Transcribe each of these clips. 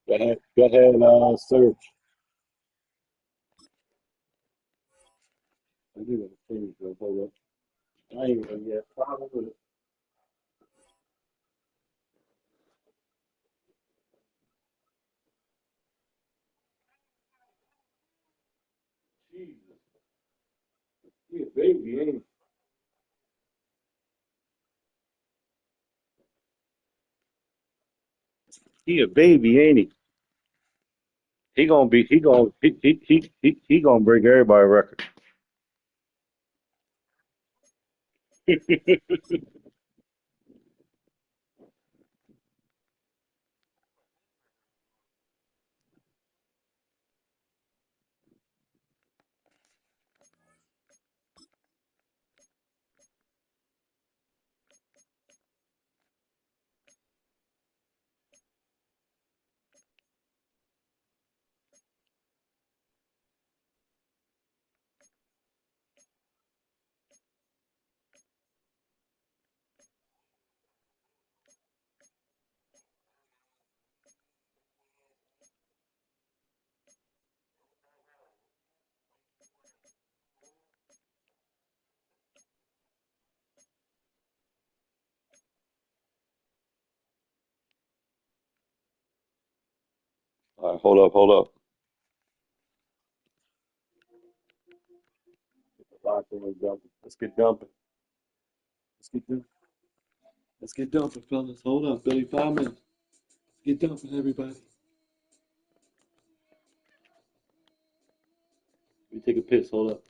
Search. I think it's finished, though. Hold up. I ain't gonna get problem with it. Jesus. He a baby, ain't he? He a baby, ain't he? He gonna be. He gonna break everybody's record. All right, hold up, hold up. Let's get dumping. Let's get dumping. Let's get dumping, fellas. Hold up, Billy. 5 minutes. Get dumping, everybody. Let me take a piss. Hold up.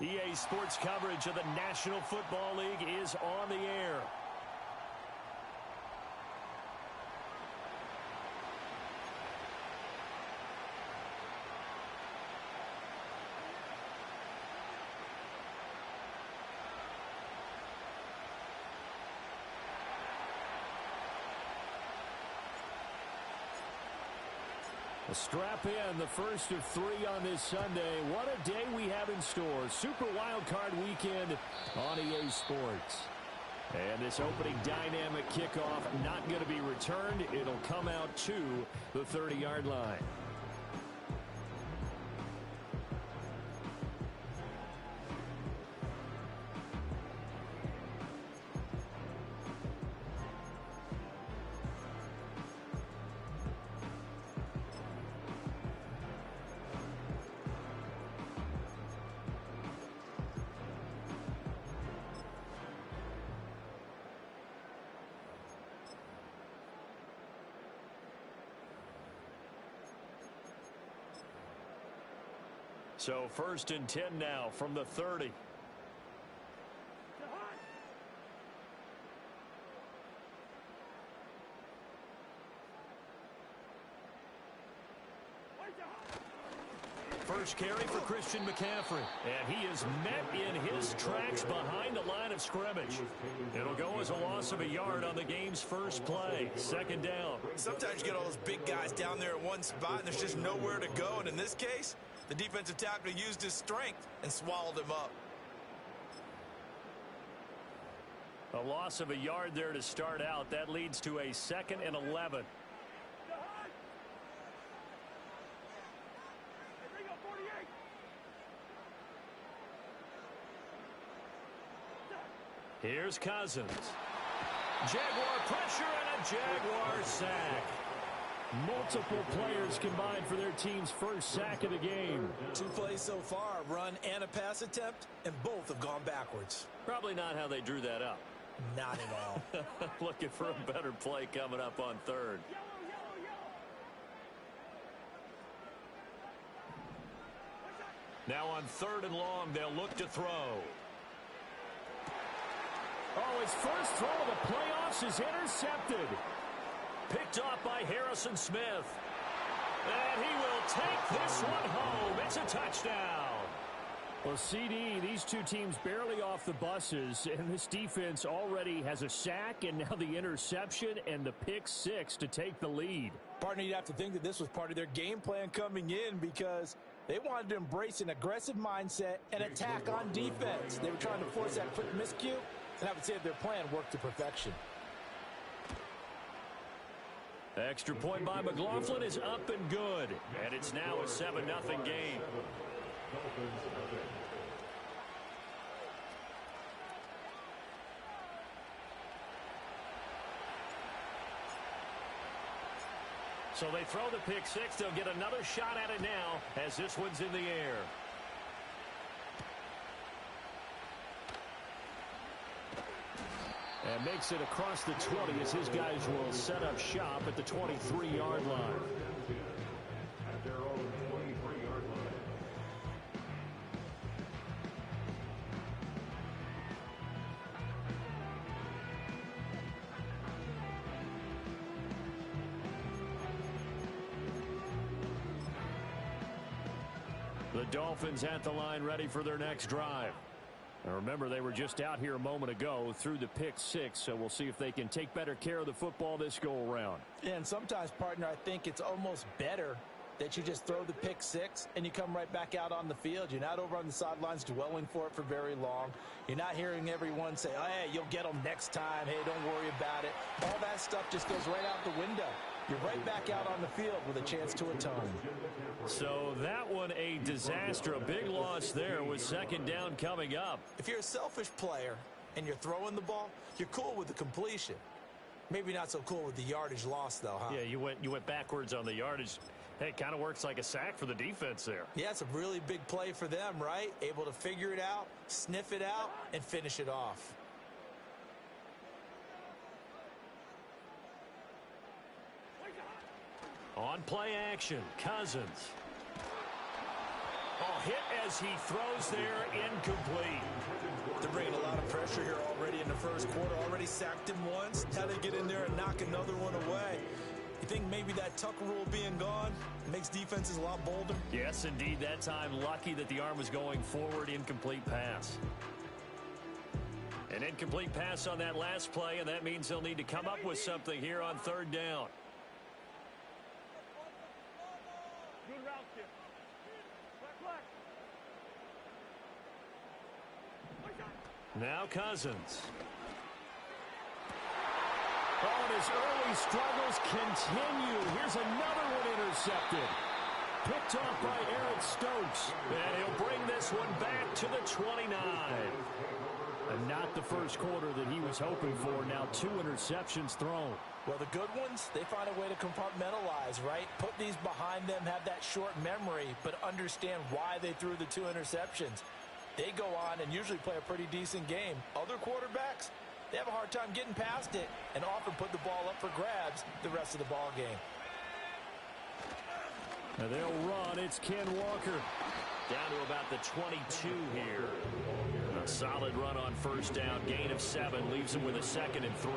EA Sports coverage of the National Football League is on the air. Strap in, the first of 3 on this Sunday. What a day we have in store. Super Wild Card Weekend on EA Sports. And this opening dynamic kickoff not going to be returned. It'll come out to the 30-yard line. So 1st and 10 now from the 30. First carry for Christian McCaffrey. And he is met in his tracks behind the line of scrimmage. It'll go as a loss of a yard on the game's first play. 2nd down. Sometimes you get all those big guys down there at one spot and there's just nowhere to go. And in this case, the defensive tackle used his strength and swallowed him up. A loss of a yard there to start out. That leads to a 2nd and 11. Here's Cousins. Jaguar pressure and a Jaguar sack. Multiple players combined for their team's first sack of the game. 2 plays so far, a run and a pass attempt, and both have gone backwards. Probably not how they drew that up. Not at all. Looking for a better play coming up on 3rd. Now on 3rd and long, they'll look to throw. Oh, his first throw of the playoffs is intercepted. Picked off by Harrison Smith. And he will take this one home. It's a touchdown. Well, CD, these two teams barely off the buses, and this defense already has a sack and now the interception and the pick 6 to take the lead. Partner, you'd have to think that this was part of their game plan coming in because they wanted to embrace an aggressive mindset and attack on defense. They were trying to force that quick miscue, and I would say that their plan worked to perfection. Extra point by McLaughlin is up and good. And it's now a 7-0 game. So they throw the pick 6. They'll get another shot at it now as this one's in the air. And makes it across the 20 as his guys will set up shop at the 23-yard line. The Dolphins at the line ready for their next drive. Now remember, they were just out here a moment ago through the pick 6, so we'll see if they can take better care of the football this go-around. And sometimes, partner, I think it's almost better that you just throw the pick 6 and you come right back out on the field. You're not over on the sidelines dwelling for it for very long. You're not hearing everyone say, oh, hey, you'll get them next time. Hey, don't worry about it. All that stuff just goes right out the window. You're right back out on the field with a chance to atone. So that one a disaster. A big loss there with 2nd down coming up. If you're a selfish player and you're throwing the ball, you're cool with the completion. Maybe not so cool with the yardage loss, though, huh? Yeah, you went backwards on the yardage. Hey, it kind of works like a sack for the defense there. Yeah, it's a really big play for them, right? Able to figure it out, sniff it out, and finish it off. On play action, Cousins. Oh, hit as he throws there, incomplete. They're bringing a lot of pressure here already in the first quarter. Already sacked him once. Now they get in there and knock another one away. You think maybe that Tucker rule being gone makes defenses a lot bolder? Yes, indeed. That time, lucky that the arm was going forward. Incomplete pass. An incomplete pass on that last play, and that means they'll need to come up with something here on third down. Good route, kid. Now Cousins. Oh, and his early struggles continue. Here's another one intercepted. Picked off by Eric Stokes. And he'll bring this one back to the 29. And not the first quarter that he was hoping for. Now 2 interceptions thrown. Well, the good ones, they find a way to compartmentalize, right? Put these behind them, have that short memory, but understand why they threw the 2 interceptions. They go on and usually play a pretty decent game. Other quarterbacks, they have a hard time getting past it and often put the ball up for grabs the rest of the ball game. Now they'll run. It's Ken Walker. Down to about the 22 here. A solid run on first down. Gain of 7. Leaves him with a 2nd and 3.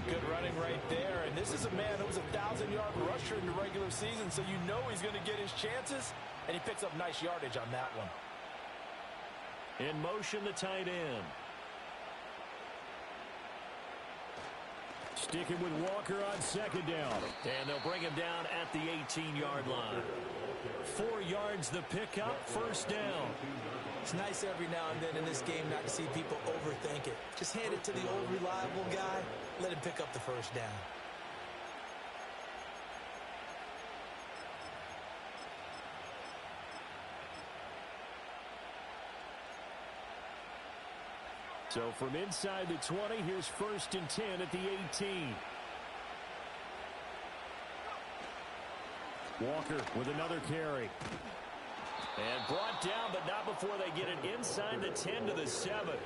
Good running right there. And this is a man who was a 1,000-yard rusher in the regular season, so you know he's going to get his chances. And he picks up nice yardage on that one. In motion, the tight end. Sticking with Walker on second down. And they'll bring him down at the 18-yard line. 4 yards the pickup, first down. It's nice every now and then in this game not to see people overthink it. Just hand it to the old reliable guy. Let him pick up the first down. So from inside the 20, here's 1st and 10 at the 18. Walker with another carry. And brought down, but not before they get it inside the 10 to the 7.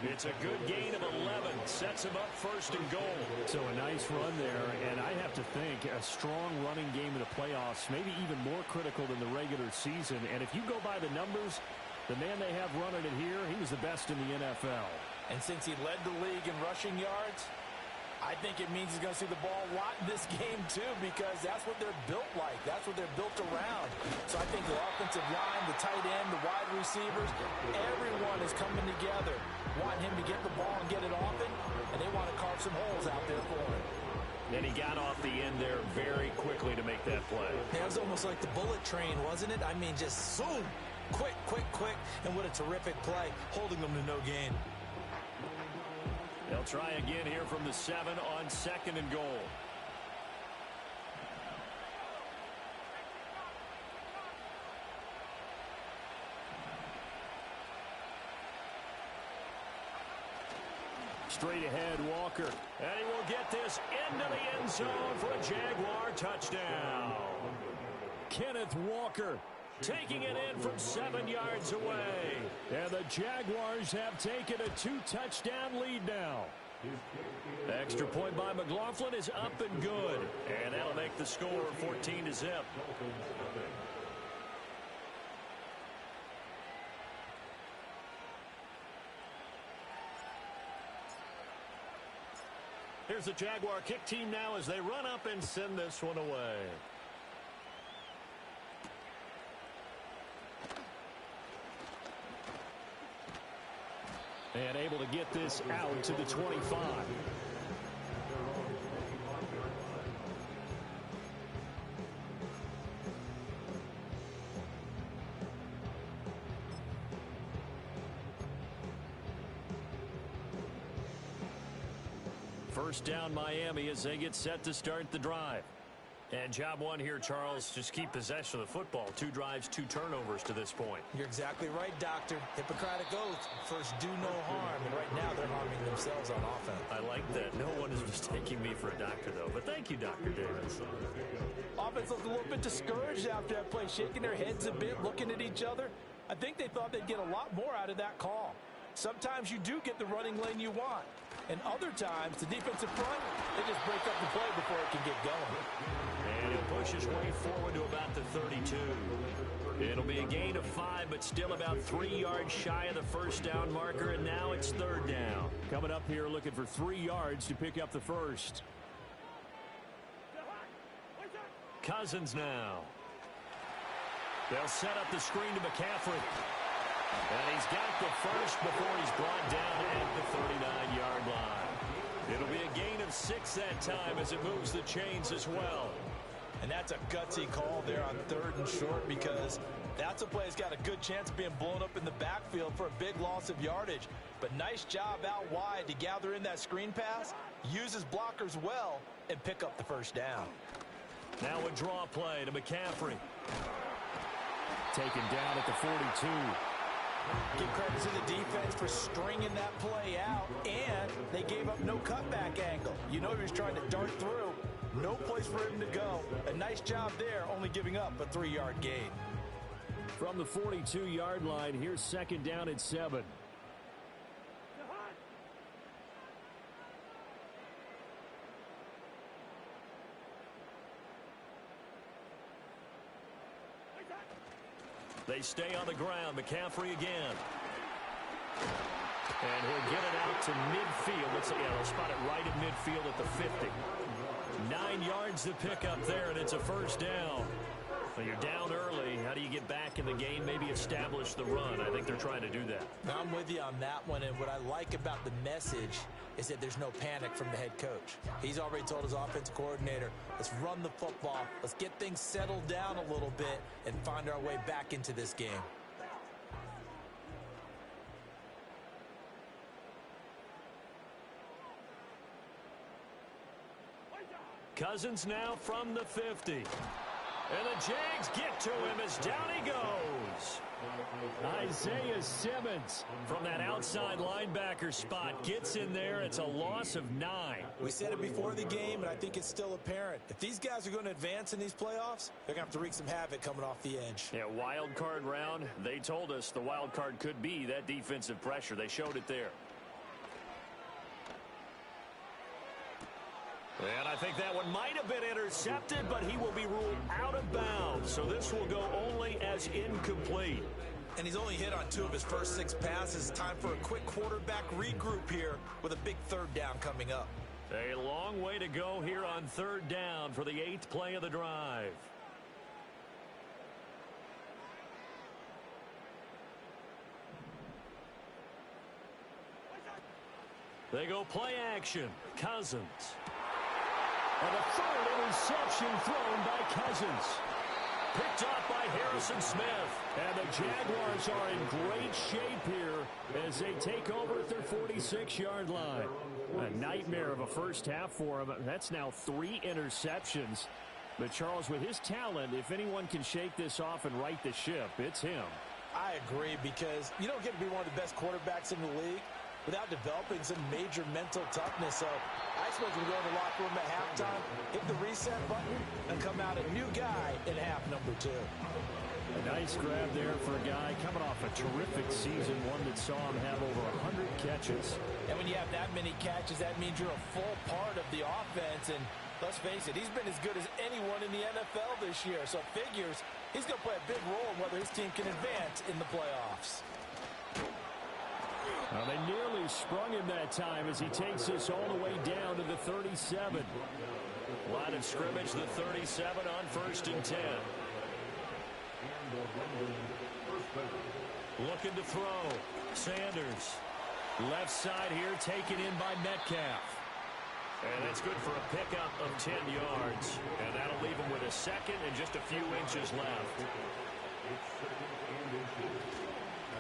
It's a good gain of 11. Sets him up 1st and goal. So a nice run there, and I have to think a strong running game in the playoffs, maybe even more critical than the regular season. And if you go by the numbers, the man they have running it here, he was the best in the NFL. And since he led the league in rushing yards, I think it means he's going to see the ball a lot in this game, too, because that's what they're built like. That's what they're built around. So I think the offensive line, the tight end, the wide receivers, everyone is coming together, wanting him to get the ball and get it often, and they want to carve some holes out there for him. And he got off the end there very quickly to make that play. It was almost like the bullet train, wasn't it? I mean, just zoom, quick, quick, quick, and what a terrific play, holding them to no gain. They'll try again here from the 7 on 2nd and goal. Straight ahead, Walker. And he will get this into the end zone for a Jaguar touchdown. Kenneth Walker taking it in from 7 yards away. And the Jaguars have taken a 2-touchdown lead now. Extra point by McLaughlin is up and good. And that'll make the score 14-0. Here's the Jaguar kick team now as they run up and send this one away. And able to get this out to the 25. First down Miami as they get set to start the drive. And job one here, Charles, just keep possession of the football. 2 drives, 2 turnovers to this point. You're exactly right, Doctor. Hippocratic oath. First, do no harm. And right now, they're harming themselves on offense. I like that. No one is mistaking me for a doctor, though. But thank you, Dr. Davis. Offense looked a little bit discouraged after that play, shaking their heads a bit, looking at each other. I think they thought they'd get a lot more out of that call. Sometimes you do get the running lane you want. And other times, the defensive front, they just break up the play before it can get going. And he'll push his way forward to about the 32. It'll be a gain of 5, but still about 3 yards shy of the first down marker, and now it's third down. Coming up here looking for 3 yards to pick up the first. Cousins now. They'll set up the screen to McCaffrey. And he's got the first before he's brought down at the 39-yard line. It'll be a gain of 6 that time as it moves the chains as well. And that's a gutsy call there on 3rd and short, because that's a play that's got a good chance of being blown up in the backfield for a big loss of yardage. But nice job out wide to gather in that screen pass, use his blockers well, and pick up the first down. Now a draw play to McCaffrey. Taken down at the 42. Give credit to the defense for stringing that play out, and they gave up no cutback angle. You know he was trying to dart through. No place for him to go. A nice job there, only giving up a 3-yard gain. From the 42-yard line, here's second down at 7. They stay on the ground. McCaffrey again. And he'll get it out to midfield. They'll spot it right at midfield at the 50. 9 yards to pick up there, and it's a first down. When you're down early, how do you get back in the game, maybe establish the run? I think they're trying to do that. I'm with you on that one, and what I like about the message is that there's no panic from the head coach. He's already told his offensive coordinator, let's run the football, let's get things settled down a little bit and find our way back into this game. Cousins now from the 50. And the Jags get to him as down he goes. Isaiah Simmons From that outside linebacker spot, gets in there. It's a loss of 9. We said it before the game, and I think it's still apparent. If these guys are going to advance in these playoffs, they're going to have to wreak some havoc coming off the edge. Yeah, wild card round. They told us the wild card could be that defensive pressure. They showed it there. And I think that one might have been intercepted, but he will be ruled out of bounds. So this will go only as incomplete. And he's only hit on 2 of his first 6 passes. Time for a quick quarterback regroup here with a big 3rd down coming up. A long way to go here on 3rd down for the 8th play of the drive. They go play action. Cousins. And a 3rd interception thrown by Cousins. Picked off by Harrison Smith. And the Jaguars are in great shape here as they take over at their 46-yard line. A nightmare of a first half for them. That's now 3 interceptions. But Charles, with his talent, if anyone can shake this off and right the ship, it's him. I agree, because you don't get to be one of the best quarterbacks in the league without developing some major mental toughness. So I expect him to go in the locker room at halftime, hit the reset button, and come out a new guy in half number 2. A nice grab there for a guy coming off a terrific season, one that saw him have over 100 catches. And when you have that many catches, that means you're a full part of the offense. And let's face it, he's been as good as anyone in the NFL this year. So it figures he's going to play a big role in whether his team can advance in the playoffs. Well, they nearly sprung him that time as he takes this all the way down to the 37. Line of scrimmage, the 37 on 1st and 10. Looking to throw. Sanders. Left side here, taken in by Metcalf. And that's good for a pickup of 10 yards. And that'll leave him with a 2nd and just a few inches left.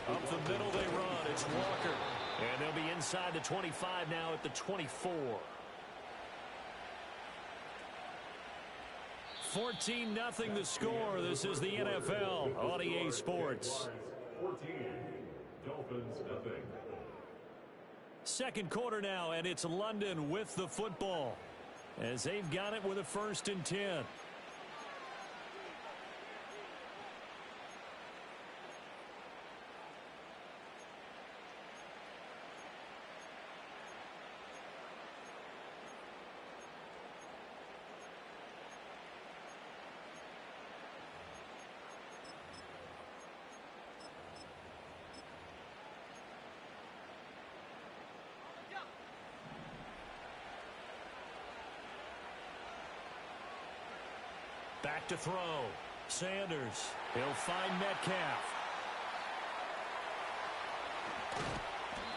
Up the middle they run. It's Walker. And they'll be inside the 25 now at the 24. 14-0 the score. This is the NFL on EA Sports. 14, Dolphins nothing. Second quarter now, and it's London with the football as they've got it with a 1st and 10. Back to throw. Sanders. He'll find Metcalf.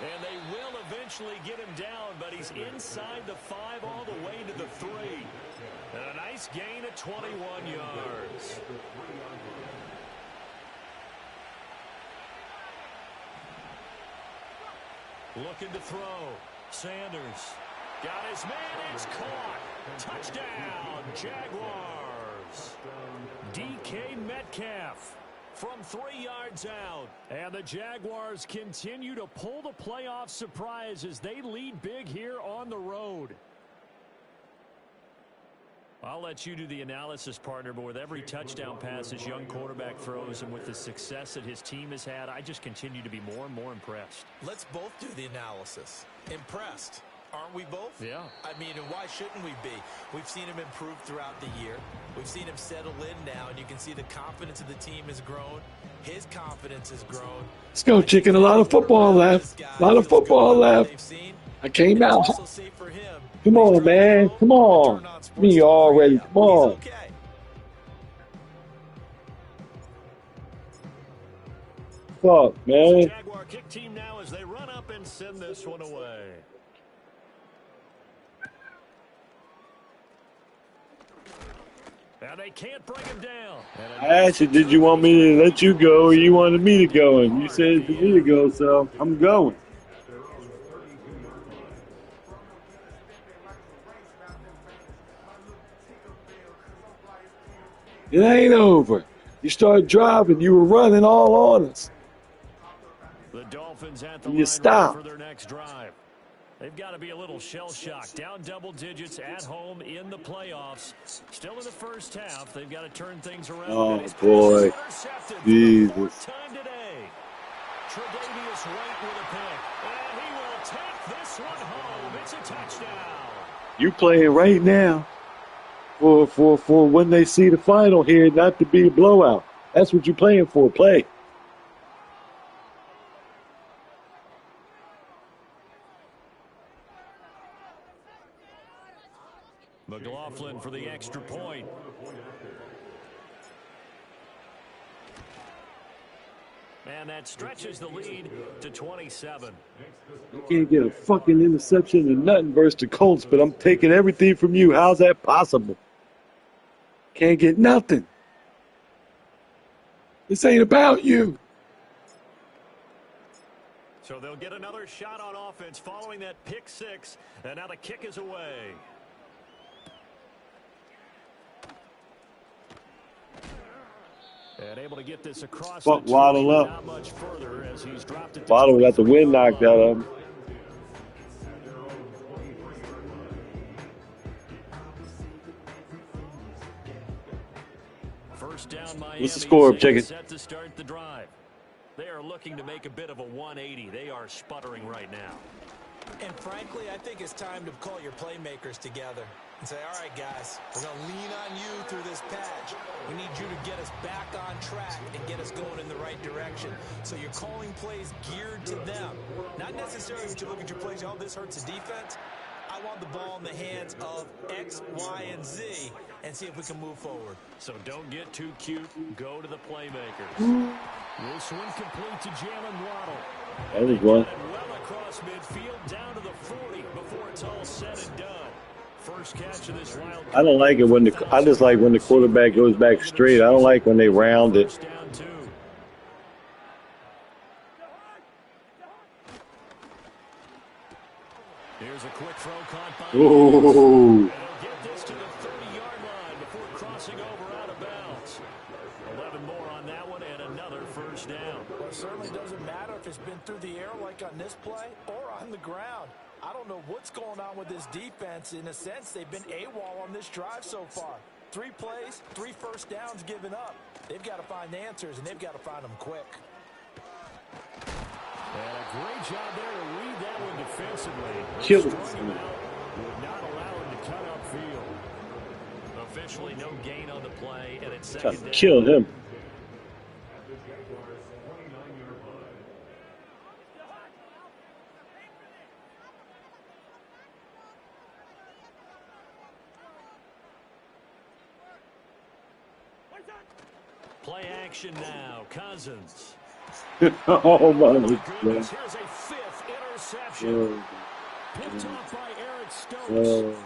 And they will eventually get him down, but he's inside the 5 all the way to the 3. And a nice gain of 21 yards. Looking to throw. Sanders. Got his man. It's caught. Touchdown, Jaguars. DK Metcalf from 3 yards out. And the Jaguars continue to pull the playoff surprise as they lead big here on the road. I'll let you do the analysis, partner, but with every touchdown pass his young quarterback throws and with the success that his team has had, I just continue to be more and more impressed. Let's both do the analysis. Impressed. Aren't we both? Yeah. I mean, and why shouldn't we be? We've seen him improve throughout the year. We've seen him settle in now, and you can see the confidence of the team has grown. His confidence has grown. Let's go, chicken. A lot of football left. A lot of football left. I came out. Come on, man. Come on. Me already. Come on. Fuck, man. Jaguar kick team now as they run up and send this one away. Now they can't bring him down. I asked you, did you want me to let you go or you wanted me to go? And you said for me to go, so I'm going. It ain't over. You started driving. You were running all on us. The Dolphins at the You line for their next drive. They've got to be a little shell-shocked. Down double digits at home in the playoffs. Still in the first half. They've got to turn things around. Oh, boy. Jesus. Time today. Tre'Davious White with a pick. And he will take this one home. It's a touchdown. You playing right now for when they see the final here, not to be a blowout. That's what you're playing for. Play. McLaughlin for the extra point. And that stretches the lead to 27. I can't get a fucking interception or nothing versus the Colts, but I'm taking everything from you. How's that possible? Can't get nothing. This ain't about you. So they'll get another shot on offense following that pick 6. And now the kick is away. And able to get this across Fuck the Waddle up. not much further as he's dropped it. Waddle got the wind knocked out of him. First down, Miami. What's the score, chicken? Set to start the drive. They are looking to make a bit of a 180. They are sputtering right now. And frankly, I think it's time to call your playmakers together and say, all right, guys, we're going to lean on you through this patch. We need you to get us back on track and get us going in the right direction. So you're calling plays geared to them. Not necessarily that you look at your plays, oh, this hurts the defense. I want the ball in the hands of X, Y, and Z and see if we can move forward. So don't get too cute. Go to the playmakers. This one complete to Jalen Waddle. That was one. Well across midfield down to the 40 before it's all said and done. First catch of this wild. I don't like it when I just like when the quarterback goes back straight. I don't like when they round it. Down 2. Here's a quick throw caught by. Ooh. Get this to the 30-yard line before crossing over out of bounds. 11 more on that one and another first down. Well, it certainly doesn't matter if it's been through the air like on this play or on the ground. I don't know what's going on with this defense. In a sense, they've been AWOL on this drive so far. 3 plays, 3 first downs given up. They've got to find answers, and they've got to find them quick. And a great job there to read that one defensively. Kill Would not allow him to cut upfield. Officially no gain on the play, and it's second down. Kill him. Play action now. Cousins. Oh my Goodness, God. here's a 5th interception. Picked off by Eric Stokes.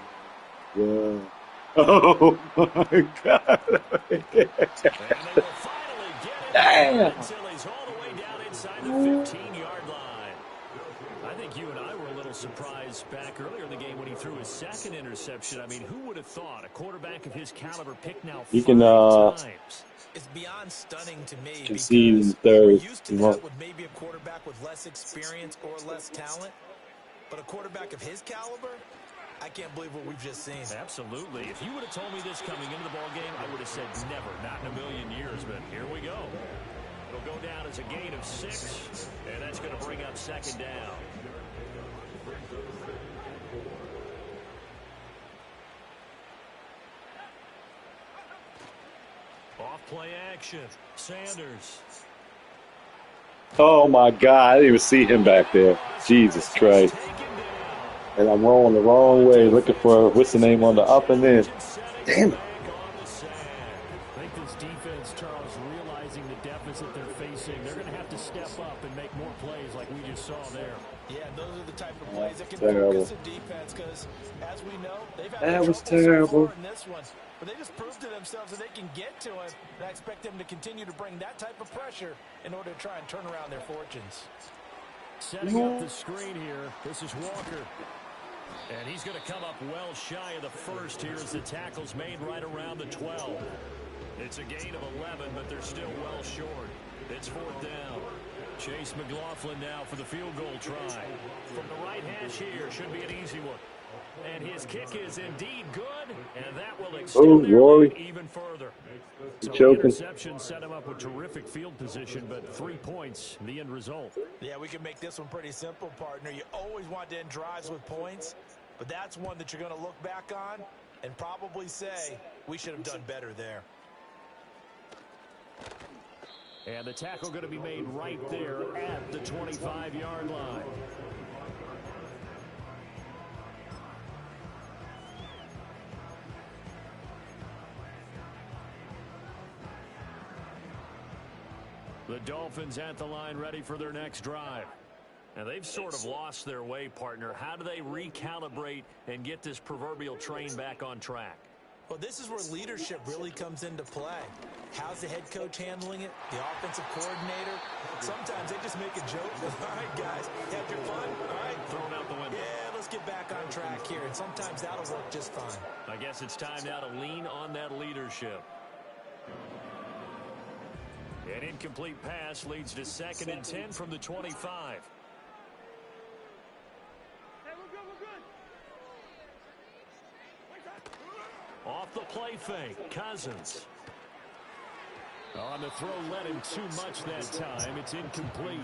Yeah. Oh my God. And they will finally get him Damn. until he's all the way down inside the 15-yard line. I think you and I were a little surprised back earlier in the game when he threw his 2nd interception. I mean, who would have thought a quarterback of his caliber picked now You 5 can times? It's beyond stunning to me concede in because the third we're if used to you that want. with maybe a quarterback with less experience or less talent. But a quarterback of his caliber, I can't believe what we've just seen. Absolutely. If you would have told me this coming into the ballgame, I would have said never, not in a million years. But here we go. It'll go down as a gain of 6, and that's going to bring up 2nd down. Off play action. Sanders. Oh my God. I didn't even see him back there. Jesus Christ. And I'm rolling the wrong way looking for, what's the name on the up and in. Damn it. I think this defense, Charles, realizing the deficit they're facing, they're going to have to step up and make more plays like we just saw there. Yeah, those are the type of plays that can Terrible. focus the defense because, as we know, they've had That was trouble so terrible. far in this one. But they just proved to themselves that they can get to it, and I expect them to continue to bring that type of pressure in order to try and turn around their fortunes. Setting up the screen here, this is Walker. And he's going to come up well shy of the 1st here as the tackle's made right around the 12. It's a gain of 11, but they're still well short. It's 4th down. Chase McLaughlin now for the field goal try. From the right hash here, should be an easy one. And his kick is indeed good, and that will extend their lead even further. So the interception set him up with terrific field position, but 3 points, the end result. Yeah, we can make this one pretty simple, partner. You always want to end drives with points, but that's one that you're going to look back on and probably say, we should have done better there. And the tackle going to be made right there at the 25-yard line. The Dolphins at the line ready for their next drive. Now, they've sort of lost their way, partner. How do they recalibrate and get this proverbial train back on track? Well, this is where leadership really comes into play. How's the head coach handling it? The offensive coordinator? Sometimes they just make a joke. All right, guys, had your fun? All right. Thrown out the window. Yeah, let's get back on track here. And sometimes that'll work just fine. I guess it's time now to lean on that leadership. An incomplete pass leads to 2nd and 10 from the 25. Off the play fake, Cousins. On the throw, led him too much that time. It's incomplete.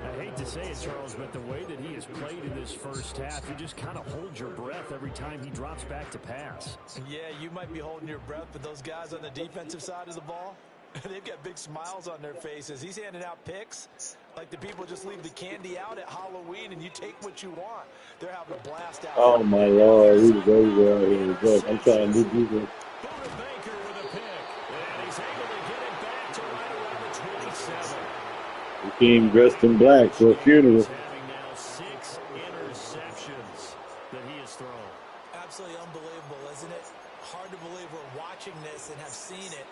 I hate to say it, Charles, but the way that he has played in this first half, you just kind of hold your breath every time he drops back to pass. Yeah, you might be holding your breath, but those guys on the defensive side of the ball, they've got big smiles on their faces. He's handing out picks like the people just leave the candy out at Halloween and you take what you want. They're having a blast out Oh there. my Lord. He was everywhere out here. Look, I'm trying to do this. Buda Baker with a pick. And he's able to get it back to right around the 27. He came dressed in black for a funeral. He's having now 6 interceptions that he has thrown. Absolutely unbelievable, isn't it? Hard to believe we're watching this and have seen it,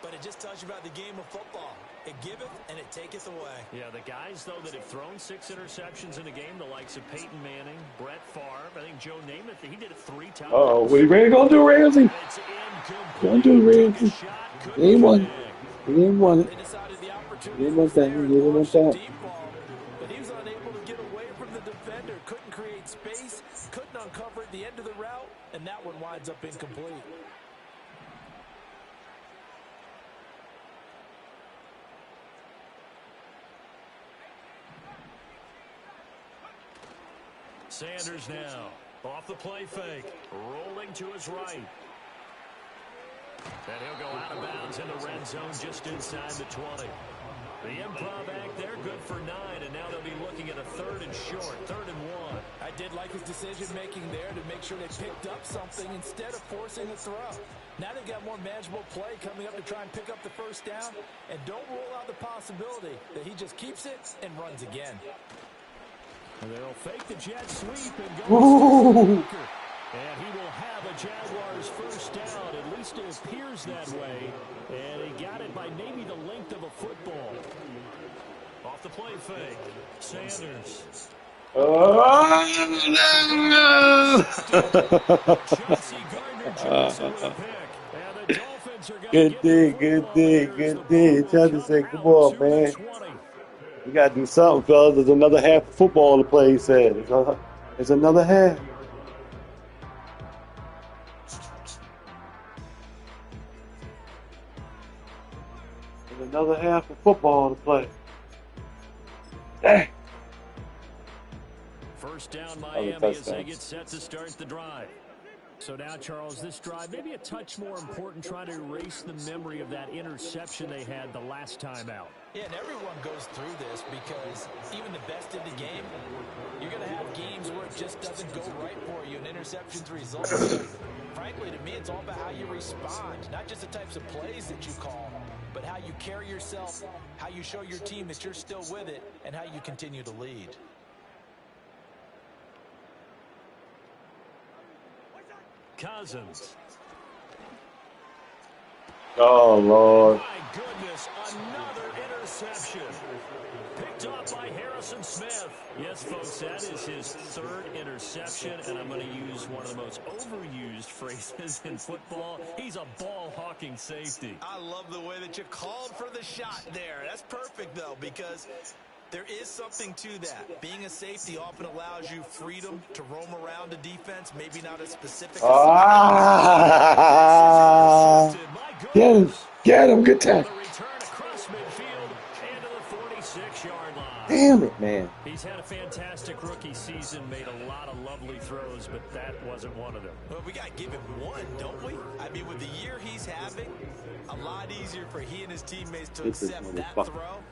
but it just tells you about the game of football. It giveth and it taketh away. Yeah, the guys, though, that have thrown 6 interceptions in a game, the likes of Peyton Manning, Brett Favre, I think Joe Namath, he did it 3 times. Uh-oh. What are you ready to go do, Ramsey? It's incomplete. Don't do Ramsey. Shot, He couldn't ain't won. connect. He ain't won it. They decided the He opportunity ain't won was that. there He and ain't won launched a that. deep ball, but he was unable to get away from the defender, couldn't create space, couldn't uncover at the end of the route, and that one winds up incomplete. Sanders now off the play fake, rolling to his right. And he'll go out of bounds in the red zone just inside the 20. The improv act there, good for 9, and now they'll be looking at a 3rd and short, 3rd and 1. I did like his decision-making there to make sure they picked up something instead of forcing a throw. Now they've got more manageable play coming up to try and pick up the first down, and don't rule out the possibility that he just keeps it and runs again. And they'll fake the jet sweep and go to Walker. And he will have a Jaguars first down. At least it appears that way. And he got it by maybe the length of a football. Off the play fake, Sanders. Chauncey Gardner-Johnson with a pick. And the Dolphins are going to Good get D, the good football D, here as good the D. ball Trying to will say, come come out on, to the man. 20. We got to do something, fellas. There's another half of football to play, he said. There's another half. There's another half of football to play. Dang. First down, Miami, as they get set to start the drive. So now, Charles, this drive maybe a touch more important, trying to erase the memory of that interception they had the last time out. Yeah, and everyone goes through this because even the best in the game, you're going to have games where it just doesn't go right for you and interceptions result. So, frankly, to me, it's all about how you respond, not just the types of plays that you call, but how you carry yourself, how you show your team that you're still with it, and how you continue to lead. Cousins. Oh, Lord. My goodness, another interception. Picked off by Harrison Smith. Yes, folks, that is his 3rd interception, and I'm going to use one of the most overused phrases in football. He's a ball-hawking safety. I love the way that you called for the shot there. That's perfect, though, because there is something to that. Being a safety often allows you freedom to roam around a defense, maybe not as specific as Get him, good tackle. The return across midfield and to the 46-yard line. Damn it, man. He's had a fantastic rookie season, made a lot of lovely throws, but that wasn't one of them. Well, we got to give him one, don't we? I mean, with the year he's having, a lot easier for he and his teammates to accept that throw,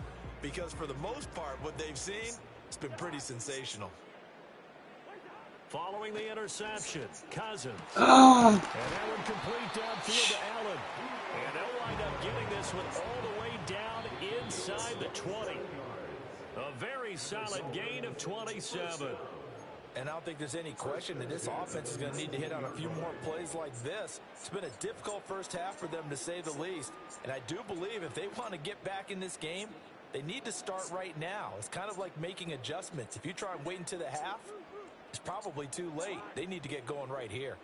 because for the most part, what they've seen, it's been pretty sensational. Following the interception, Cousins. Oh. And that one complete downfield to Allen. And they'll wind up getting this one all the way down inside the 20. A very solid gain of 27. And I don't think there's any question that this offense is going to need to hit on a few more plays like this. It's been a difficult first half for them, to say the least. And I do believe if they want to get back in this game, they need to start right now. It's kind of like making adjustments. If you try and wait until the half, it's probably too late. They need to get going right here.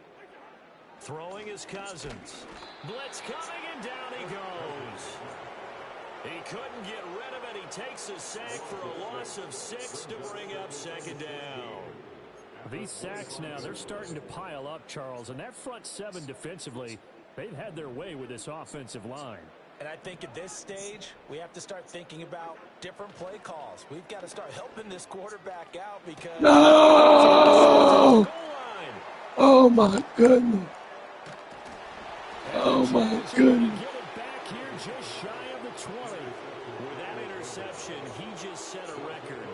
Throwing is Cousins. Blitz coming, and down he goes. He couldn't get rid of it. He takes a sack for a loss of 6 to bring up 2nd down. These sacks now, they're starting to pile up, Charles. And that front 7 defensively, they've had their way with this offensive line. And I think at this stage, we have to start thinking about different play calls. We've got to start helping this quarterback out because... No! Oh, my goodness. Oh, my goodness. Get it back here just shy of the 20. With that interception, he just set a record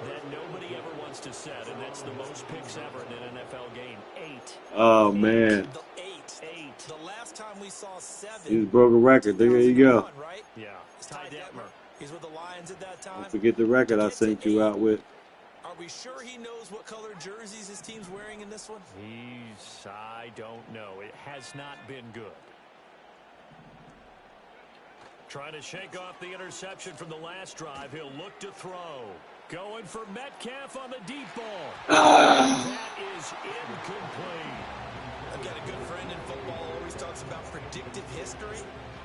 that nobody ever wants to set, and that's the most picks ever in an NFL game. 8. Oh, man. Eight. The last time we saw 7. He's broke a record. There you go. Right? Yeah. Ty Detmer. He's with the Lions at that time. Don't forget the record I sent you out with. Are we sure he knows what color jerseys his team's wearing in this one? I don't know. It has not been good. Trying to shake off the interception from the last drive. He'll look to throw. Going for Metcalf on the deep ball. That is incomplete. I've got a good friend in football who always talks about predictive history.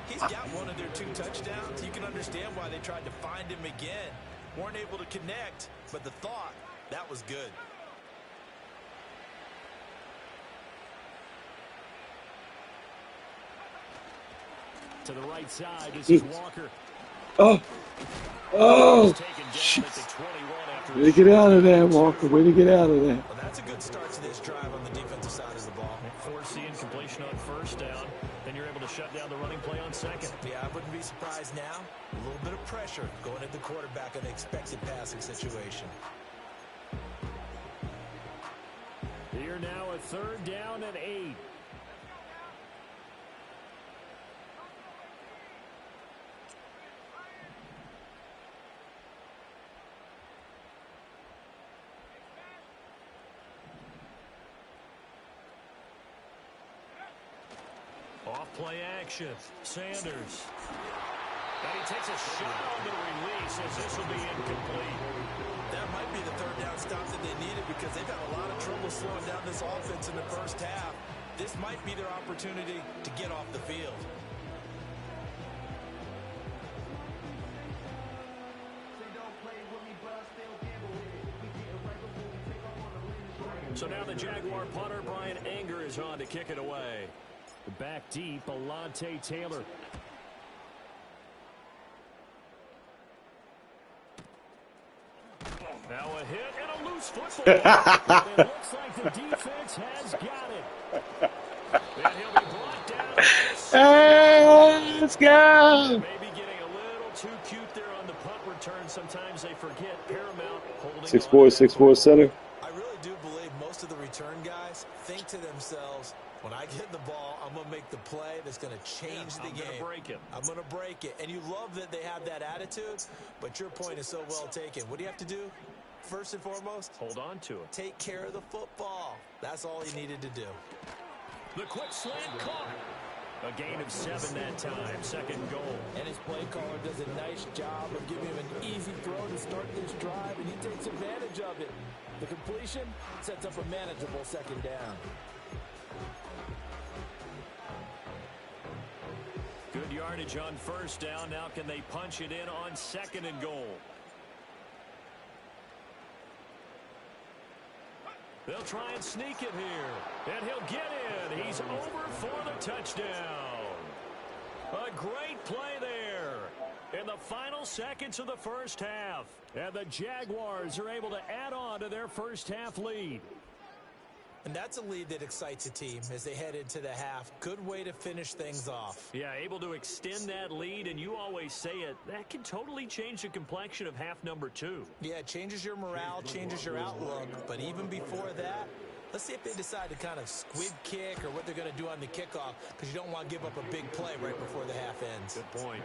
He's got one of their 2 touchdowns. You can understand why they tried to find him again. Weren't able to connect, but the thought, that was good. To the right side, this is Walker. Oh. Way to get out of there, Walker. Way to get out of there. Well, that's a good start to this drive on the defensive side of the ball. Forcing completion on first down. Then you're able to shut down the running play on 2nd. Yeah, I wouldn't be surprised now. little bit of pressure going at the quarterback in an expected passing situation. Here now a 3rd down and 8. Off-play action. Sanders. And he takes a shot on the release as this will be incomplete. That might be the 3rd down stop that they needed because they've had a lot of trouble slowing down this offense in the first half. This might be their opportunity to get off the field. So now the Jaguar punter, Brian Anger, is on to kick it away. Back deep, Alontae Taylor. Now a hit and a loose football. It looks like the defense has got it. And he'll be brought down. Let's go. Maybe getting a little too cute there on the punt return. Sometimes they forget Paramount holding 6'4", 6'4" center. I really do believe most of the return guys think to themselves, when I get the ball, I'm going to make the play that's going to change the game. I'm going to break it. I'm going to break it. And you love that they have that attitude, but your point is so well taken. What do you have to do? First and foremost, hold on to it. Take care of the football. That's all he needed to do. The quick slant caught. A gain of 7 that time. 2nd goal. And his play caller does a nice job of giving him an easy throw to start this drive, and he takes advantage of it. The completion sets up a manageable 2nd down. Good yardage on 1st down. Now can they punch it in on 2nd and goal? They'll try and sneak it here. And he'll get in. He's over for the touchdown. A great play there in the final seconds of the first half. And the Jaguars are able to add on to their first half lead. And that's a lead that excites a team as they head into the half. Good way to finish things off. Yeah, able to extend that lead, and you always say it, that can totally change the complexion of half number 2. Yeah, it changes your morale, changes your outlook. But even before that, let's see if they decide to kind of squib kick or what they're going to do on the kickoff, because you don't want to give up a big play right before the half ends. Good point.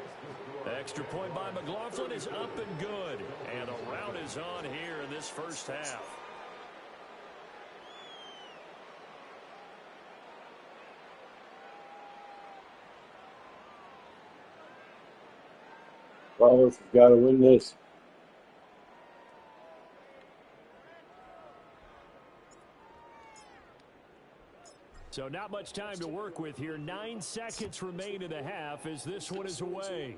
Extra point by McLaughlin is up and good. And a rout is on here in this first half. Flowers has got to win this. So not much time to work with here. 9 seconds remain in the half as this one is away.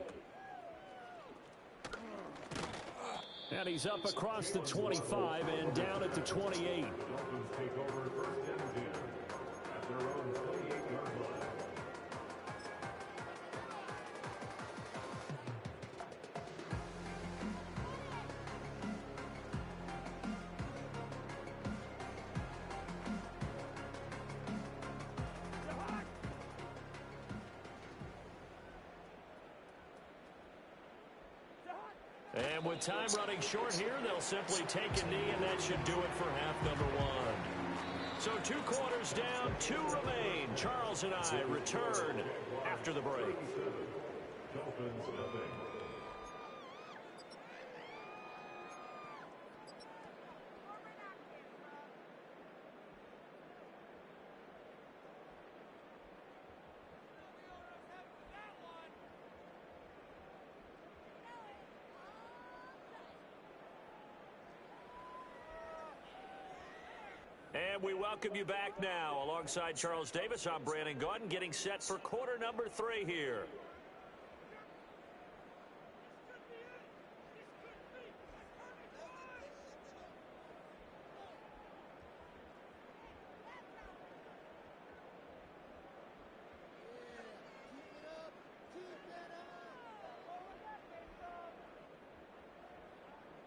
And he's up across the 25 and down at the 28. And with time running short here, they'll simply take a knee, and that should do it for half number 1. So 2 quarters down, 2 remain. Charles and I return after the break. And we welcome you back now. Alongside Charles Davis, I'm Brandon Gaudin, getting set for quarter number 3 here.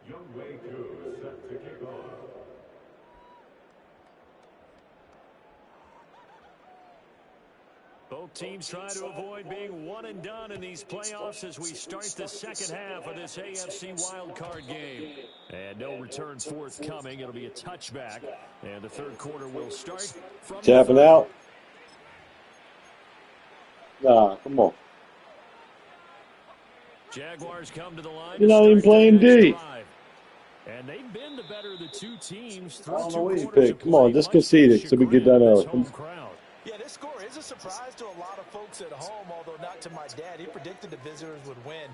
Young Wei Koo is set to kick off. Both teams trying to avoid being one and done in these playoffs as we start the second half of this AFC wildcard game. And no return forthcoming. It'll be a touchback. And the third quarter will start from the Tapping 30. out. Nah, come on. Jaguars come to the line. You're not even playing D. And they've been the better of the two teams I through don't know two what you quarters picked. of Come on, play. just Much concede it the so we get chagrin done of this early. home crowd. Yeah, this score is a surprise to a lot of folks at home, although not to my dad. He predicted the visitors would win.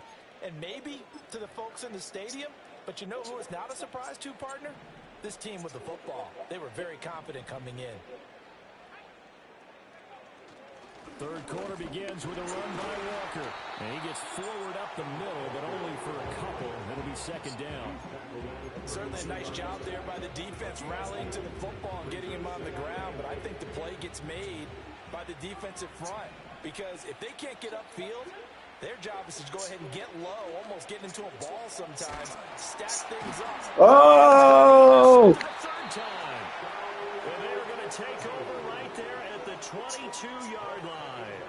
And maybe to the folks in the stadium, but you know who is not a surprise to, partner? This team with the football. They were very confident coming in. Third quarter begins with a run by Walker. And he gets forward up the middle, but only for a couple. It'll be second down. Certainly a nice job there by the defense rallying to the football and getting him on the ground, but I think the play gets made by the defensive front because if they can't get upfield, their job is to go ahead and get low, almost get into a ball sometimes, stack things up. Oh! Third time. And they're going to take over right there at the 22-yard line.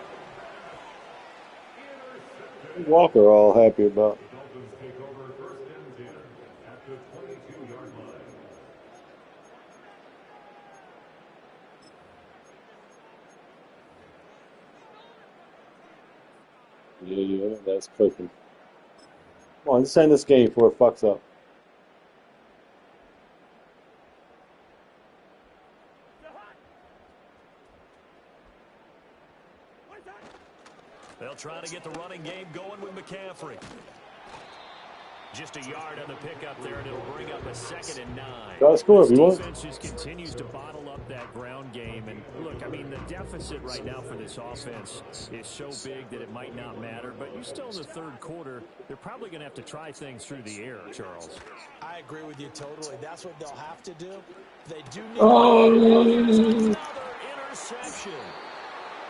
Walker all happy about. Dolphins take over first and 10 at the 22-yard line. Yeah, that's cooking. Come on, let's end this game before it fucks up. They'll try to get the running game going with McCaffrey. Just a yard on the pickup there, and it'll bring up a 2nd and 9. Gotta score if you want. Defense just continues to bottle up that ground game. And look, I mean, the deficit right now for this offense is so big that it might not matter. But you're still in the third quarter. They're probably going to have to try things through the air, Charles. I agree with you totally. That's what they'll have to do. They do need Another interception.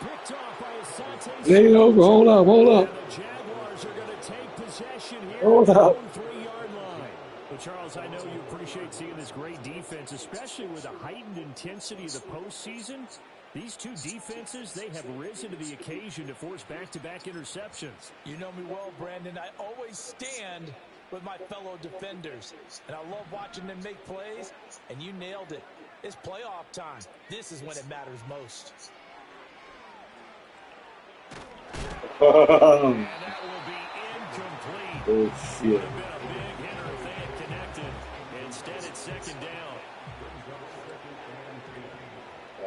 Picked off by Asante. It ain't over. Hold up, hold And up. the Jaguars are going to take possession here Hold at their up. own 3-yard line. Well, Charles, I know you appreciate seeing this great defense, especially with the heightened intensity of the postseason. These two defenses, they have risen to the occasion to force back-to-back interceptions. You know me well, Brandon. I always stand with my fellow defenders, and I love watching them make plays, and you nailed it. It's playoff time. This is when it matters most. And that will be incomplete. Oh, Would shit. have been a big hitter if they had connected. Instead, it's second down.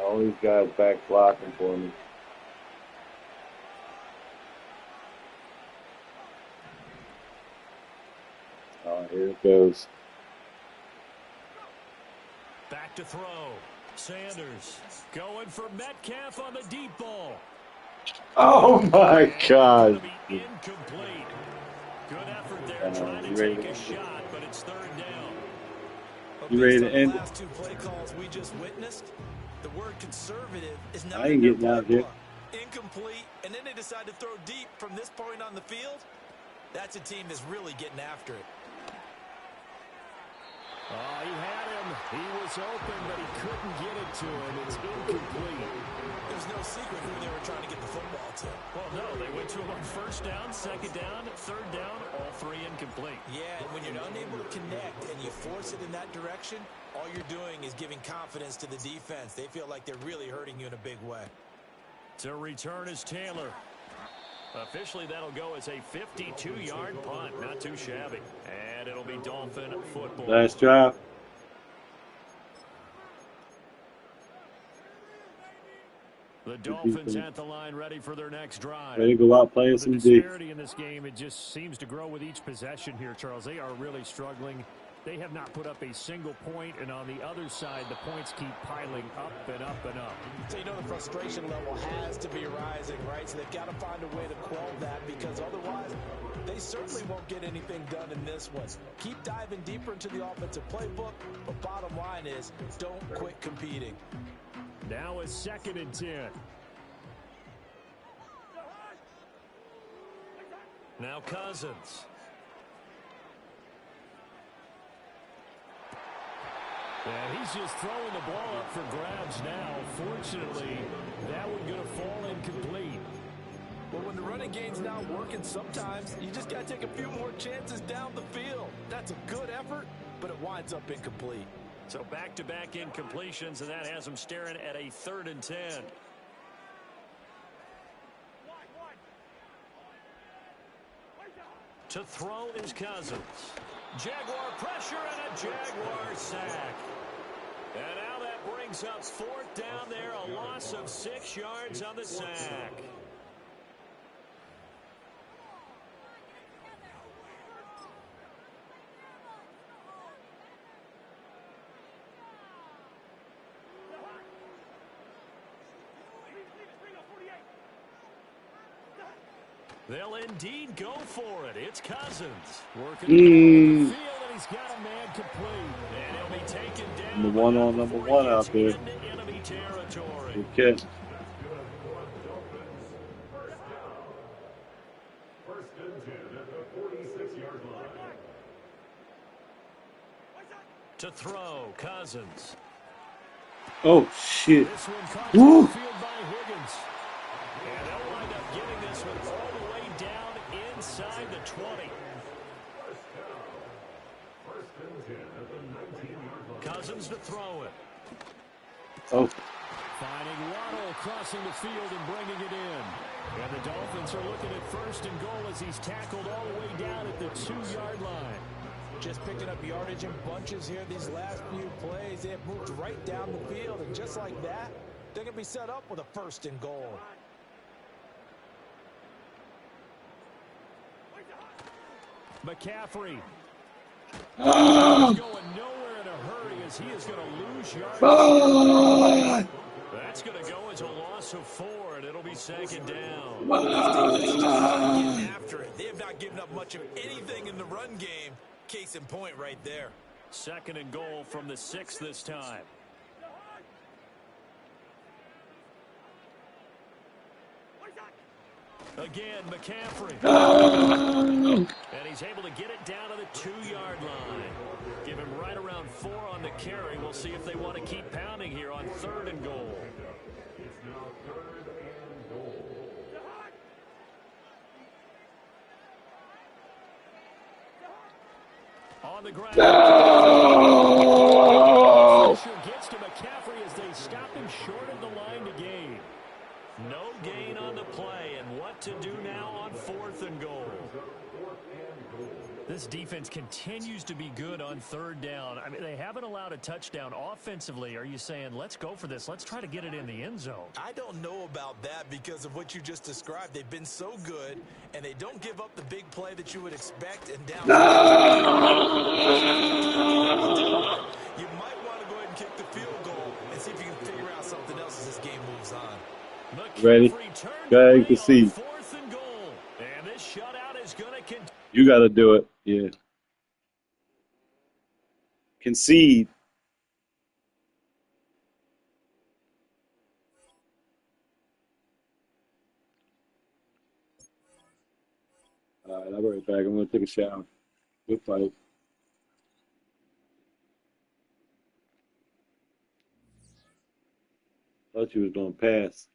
All these guys back blocking for me. Oh, here it goes. Back to throw. Sanders going for Metcalf on the deep ball. Oh my God. It's going to be incomplete. Good effort there trying to You ready take to- a shot, but it's third down. You ready to Based on end the it? last two play calls we just witnessed, the word conservative is not I ain't in their getting out here. playbook. Incomplete, and then they decide to throw deep from this point on the field. That's a team that's really getting after it. Oh, he had him. He was open, but he couldn't get it to him. It's incomplete. There's no secret who they were trying to get the football to. Well, no, they went to him on first down, second down, third down, all three incomplete. Yeah, and when you're unable to connect and you force it in that direction, all you're doing is giving confidence to the defense. They feel like they're really hurting you in a big way. To return is Taylor. Officially, that'll go as a 52-yard punt. Not too shabby. And it'll be Dolphin football. Nice job. The Dolphins at the line ready for their next drive. Ready to go out playing The some D. disparity in this game, it just seems to grow with each possession here, Charles. They are really struggling. They have not put up a single point, and on the other side, the points keep piling up and up and up. So you know the frustration level has to be rising, right? So they've got to find a way to quell that because otherwise they certainly won't get anything done in this one. Keep diving deeper into the offensive playbook, but bottom line is don't quit competing. Now a 2nd and 10. Now Cousins. And he's just throwing the ball up for grabs now. Fortunately, that one going to fall incomplete. Well, when the running game's not working, sometimes you just got to take a few more chances down the field. That's a good effort, but it winds up incomplete. So back-to-back incompletions, and that has him staring at a 3rd and 10. To throw is Cousins. Jaguar pressure and a Jaguar sack. And now that brings up 4th down there, a loss of 6 yards on the sack. They'll indeed go for it. It's Cousins. Working the field, and he's got a man complete. And he'll be taken down. Number one out there. Enemy territory. Okay. First and 10 at the 46-yard line. To throw, Cousins. Oh, shit. This one caught to the field by Higgins. And they'll wind up getting this one all the way down inside the 20. First and 10 at the 19-yard line. Cousins to throw it. Oh. Finding Waddle crossing the field and bringing it in. And the Dolphins are looking at 1st and goal as he's tackled all the way down at the 2-yard line. Just picking up yardage in bunches here these last few plays. They have moved right down the field, and just like that, they're going to be set up with a 1st and goal. McCaffrey. He's going nowhere in a hurry as he is going to lose yards. That's going to go as a loss of 4, and it'll be 2nd down. Getting after it. They have not given up much of anything in the run game. Case in point right there. 2nd and goal from the 6 this time. Again, McCaffrey. And he's able to get it down to the 2-yard line. Give him right around 4 on the carry. We'll see if they want to keep pounding here on 3rd and goal. It's now 3rd and goal. On the ground. Pressure gets to McCaffrey as they stop him short of the line to gain. No gain on the play, and what to do now on 4th and goal. This defense continues to be good on 3rd down. I mean, they haven't allowed a touchdown offensively. Are you saying, let's go for this? Let's try to get it in the end zone. I don't know about that because of what you just described. They've been so good, and they don't give up the big play that you would expect. And down, you might want to go ahead and kick the field goal and see if you can figure out something else as this game moves on. Ready? Go ahead and concede. 4th and goal. And this shutout is going to continue. You got to do it. Yeah. Concede. All right, I'll be right back. I'm going to take a shower. Good fight. Thought you was going to pass.